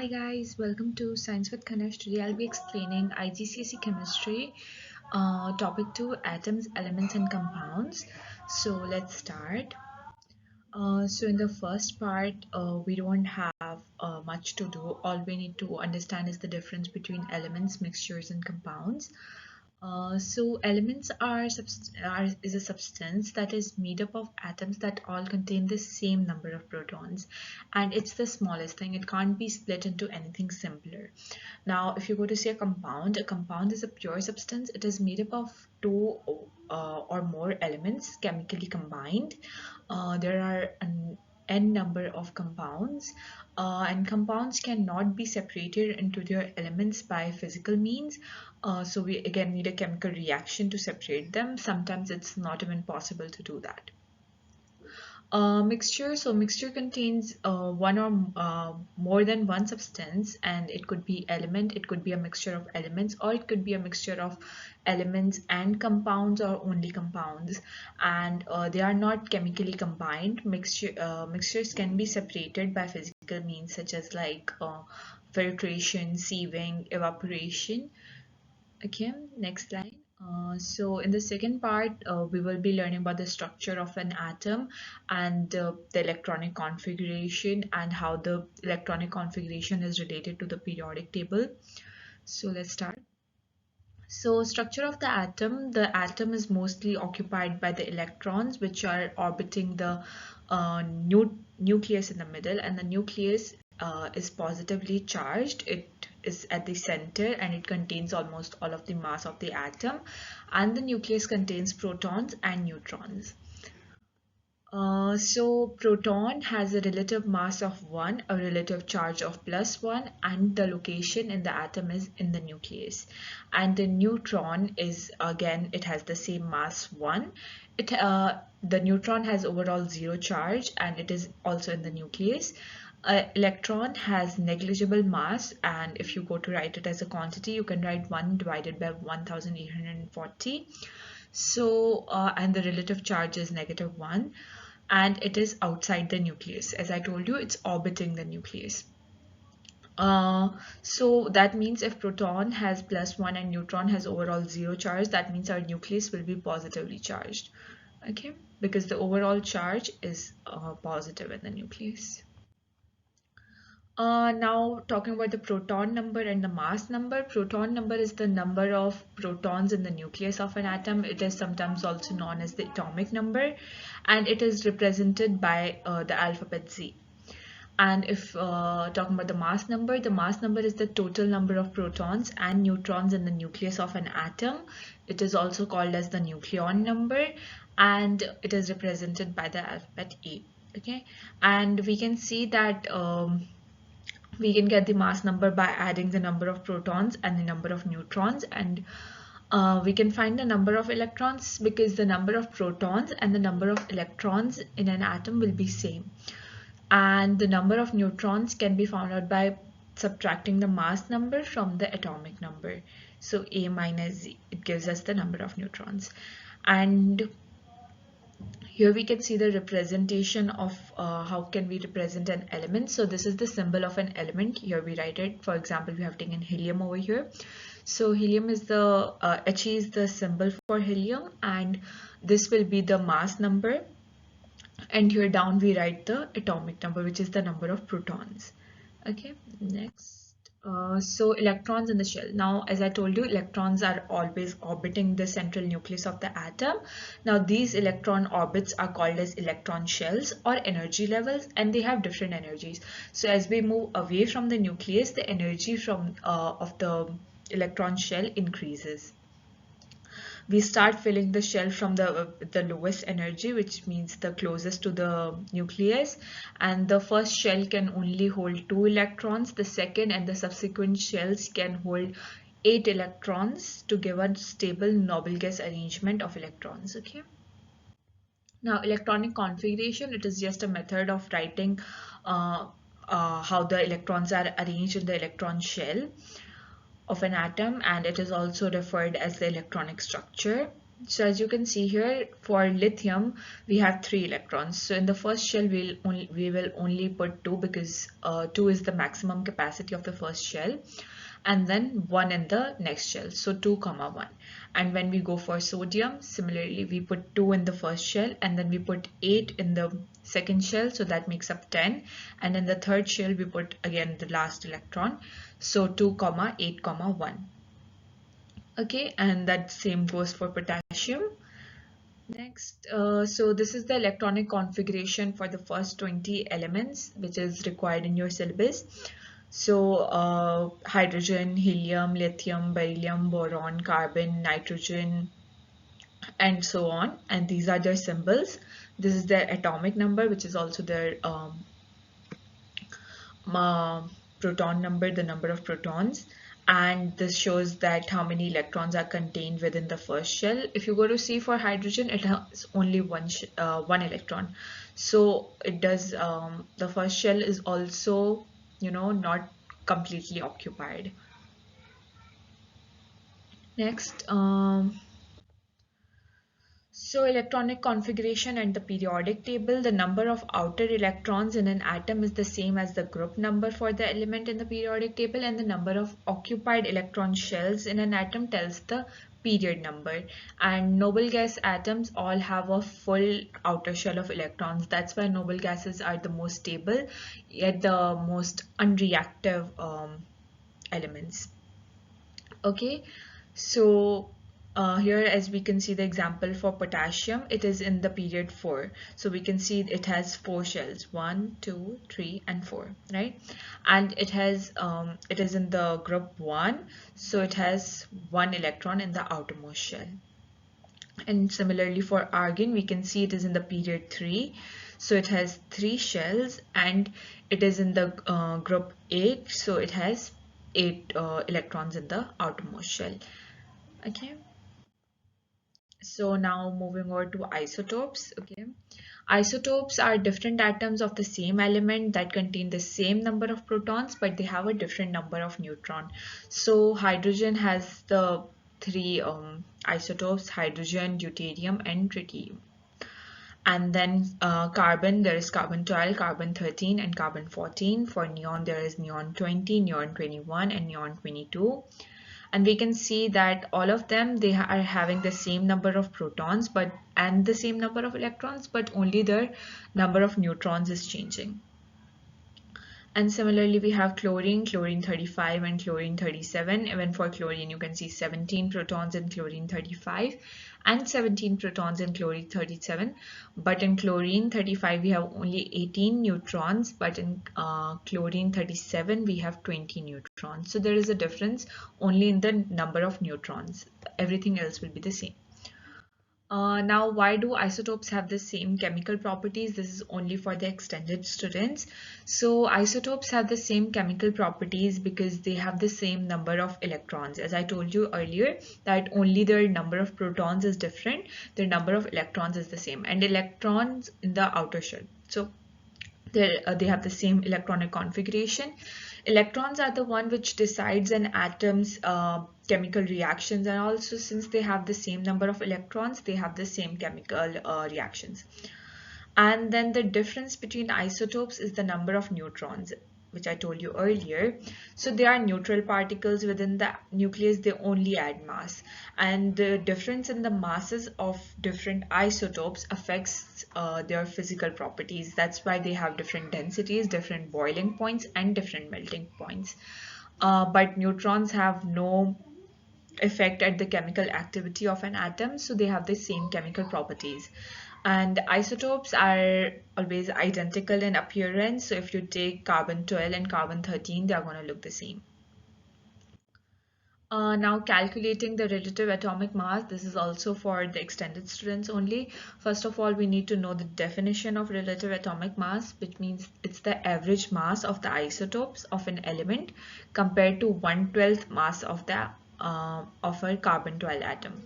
Hi guys, welcome to Science with Kanesh. Today I'll be explaining IGCSE chemistry, topic 2, atoms, elements and compounds. So let's start. So in the first part, we don't have much to do. All we need to understand is the difference between elements, mixtures and compounds. So elements is a substance that is made up of atoms that all contain the same number of protons, and it's the smallest thing. It can't be split into anything simpler. Now, if you go to see a compound is a pure substance. It is made up of two or more elements chemically combined. There are an n number of compounds, and compounds cannot be separated into their elements by physical means. So we again need a chemical reaction to separate them. Sometimes it's not even possible to do that. Mixture. So mixture contains one or more than one substance, and it could be element, it could be a mixture of elements, or it could be a mixture of elements and compounds, or only compounds, and they are not chemically combined. Mixtures can be separated by physical means such as filtration, sieving, evaporation. Okay, next slide. So in the second part, we will be learning about the structure of an atom and the electronic configuration and how the electronic configuration is related to the periodic table. So let's start. So structure of the atom is mostly occupied by the electrons, which are orbiting the nucleus in the middle, and the nucleus is positively charged. It is at the center and it contains almost all of the mass of the atom, and the nucleus contains protons and neutrons. So proton has a relative mass of 1, a relative charge of +1, and the location in the atom is in the nucleus. And the neutron is, again, it has the same mass 1. The neutron has overall 0 charge and it is also in the nucleus. Electron has negligible mass, and if you go to write it as a quantity, you can write 1 divided by 1840. So, and the relative charge is -1. And it is outside the nucleus. As I told you, it's orbiting the nucleus. So that means if proton has +1 and neutron has overall 0 charge, that means our nucleus will be positively charged. Okay, because the overall charge is positive in the nucleus. Now talking about the proton number and the mass number. Proton number is the number of protons in the nucleus of an atom. It is sometimes also known as the atomic number, and it is represented by the alphabet Z. And if talking about the mass number is the total number of protons and neutrons in the nucleus of an atom. It is also called as the nucleon number, and it is represented by the alphabet A. Okay, and we can see that we can get the mass number by adding the number of protons and the number of neutrons, and we can find the number of electrons because the number of protons and the number of electrons in an atom will be same, and the number of neutrons can be found out by subtracting the mass number from the atomic number. So A minus Z, it gives us the number of neutrons. And here we can see the representation of how can we represent an element. So this is the symbol of an element. Here we write it. For example, we have taken helium over here. So helium is the He is the symbol for helium, and this will be the mass number. And here down we write the atomic number, which is the number of protons. Okay, next. So electrons in the shell. Now, as I told you, electrons are always orbiting the central nucleus of the atom. Now, these electron orbits are called as electron shells or energy levels, and they have different energies. So as we move away from the nucleus, the energy from of the electron shell increases. We start filling the shell from the lowest energy, which means the closest to the nucleus, and the first shell can only hold 2 electrons. The second and the subsequent shells can hold 8 electrons to give a stable noble gas arrangement of electrons. Okay, now electronic configuration, it is just a method of writing how the electrons are arranged in the electron shell of an atom, and it is also referred as the electronic structure. So as you can see here, for lithium, we have 3 electrons. So in the first shell, we will only put 2 because 2 is the maximum capacity of the first shell, and then 1 in the next shell. So 2 comma 1. And when we go for sodium, similarly, we put 2 in the first shell and then we put 8 in the second shell. So that makes up 10. And in the third shell, we put again the last electron. So 2 comma 8 comma 1. Okay, and that same goes for potassium. Next, so this is the electronic configuration for the first 20 elements which is required in your syllabus. So hydrogen, helium, lithium, beryllium, boron, carbon, nitrogen, and so on. And these are their symbols. This is their atomic number, which is also their proton number, the number of protons, and this shows that how many electrons are contained within the first shell. If you go to see for hydrogen, it has only one electron, so it does the first shell is also, you know, not completely occupied. Next, so electronic configuration and the periodic table, the number of outer electrons in an atom is the same as the group number for the element in the periodic table, and the number of occupied electron shells in an atom tells the period number. And noble gas atoms all have a full outer shell of electrons. That's why noble gases are the most stable yet the most unreactive elements. Okay, so here as we can see the example for potassium, it is in the period 4. So we can see it has 4 shells, 1, 2, 3 and 4, right? And it is in the group 1, so it has 1 electron in the outermost shell. And similarly for argon, we can see it is in the period 3, so it has 3 shells, and it is in the group 8, so it has 8 electrons in the outermost shell. Okay, so now moving over to isotopes. Okay, isotopes are different atoms of the same element that contain the same number of protons, but they have a different number of neutron. So hydrogen has the 3 isotopes: hydrogen, deuterium and tritium. And then carbon, there is carbon 12, carbon 13 and carbon 14. For neon, there is neon 20, neon 21 and neon 22. And we can see that all of them, they are having the same number of protons and the same number of electrons, but only their number of neutrons is changing. And similarly, we have chlorine, chlorine 35 and chlorine 37. Even for chlorine, you can see 17 protons in chlorine 35 and 17 protons in chlorine 37. But in chlorine 35, we have only 18 neutrons, but in chlorine 37, we have 20 neutrons. So there is a difference only in the number of neutrons. Everything else will be the same. Now, why do isotopes have the same chemical properties? This is only for the extended students. So isotopes have the same chemical properties because they have the same number of electrons. As I told you earlier, that only their number of protons is different, their number of electrons is the same, and electrons in the outer shell. So they have the same electronic configuration. Electrons are the one which decides an atom's chemical reactions, and also since they have the same number of electrons, they have the same chemical reactions. And then the difference between isotopes is the number of neutrons, which I told you earlier. So they are neutral particles within the nucleus, they only add mass. And the difference in the masses of different isotopes affects their physical properties. That's why they have different densities, different boiling points and different melting points. But neutrons have no effect at the chemical activity of an atom, so they have the same chemical properties. And isotopes are always identical in appearance, so if you take carbon 12 and carbon 13, they are going to look the same. Now calculating the relative atomic mass, this is also for the extended students only. First of all, we need to know the definition of relative atomic mass, which means it's the average mass of the isotopes of an element compared to 1/12 mass of the of a carbon 12 atom.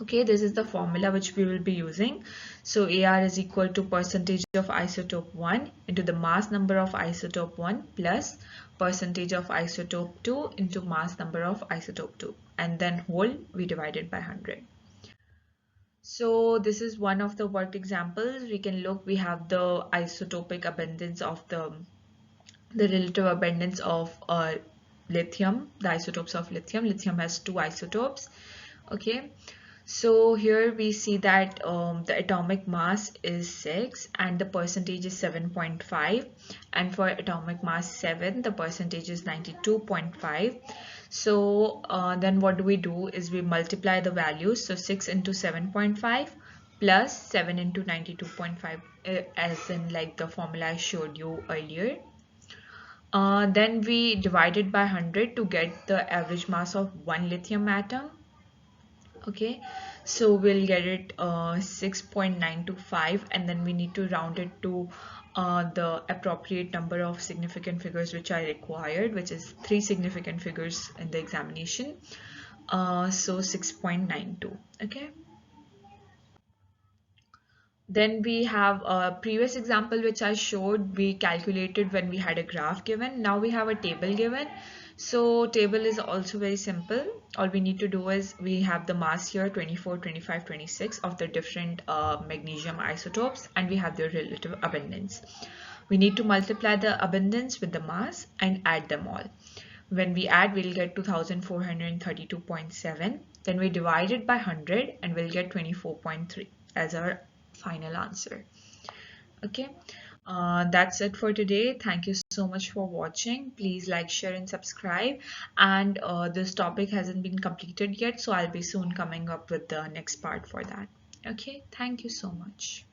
Okay, this is the formula which we will be using. So AR is equal to percentage of isotope 1 into the mass number of isotope 1 plus percentage of isotope 2 into mass number of isotope 2, and then whole we divided by 100. So this is one of the worked examples. We can look, we have the isotopic abundance of the relative abundance of lithium, the isotopes of lithium. Lithium has two isotopes. Okay, so here we see that the atomic mass is 6 and the percentage is 7.5, and for atomic mass 7 the percentage is 92.5. So then what do? Is we multiply the values, so 6 into 7.5 plus 7 into 92.5, as in like the formula I showed you earlier. Then we divide it by 100 to get the average mass of one lithium atom. Okay, so we'll get it 6.925, and then we need to round it to the appropriate number of significant figures which are required, which is 3 significant figures in the examination. So 6.92. Okay. Then we have a previous example which I showed. We calculated when we had a graph given. Now we have a table given. So table is also very simple. All we need to do is we have the mass here 24, 25, 26 of the different magnesium isotopes, and we have their relative abundance. We need to multiply the abundance with the mass and add them all. When we add, we'll get 2432.7. Then we divide it by 100 and we'll get 24.3 as our final answer. Okay, that's it for today. Thank you so much for watching. Please like, share and subscribe. And this topic hasn't been completed yet, so I'll be soon coming up with the next part for that. Okay, thank you so much.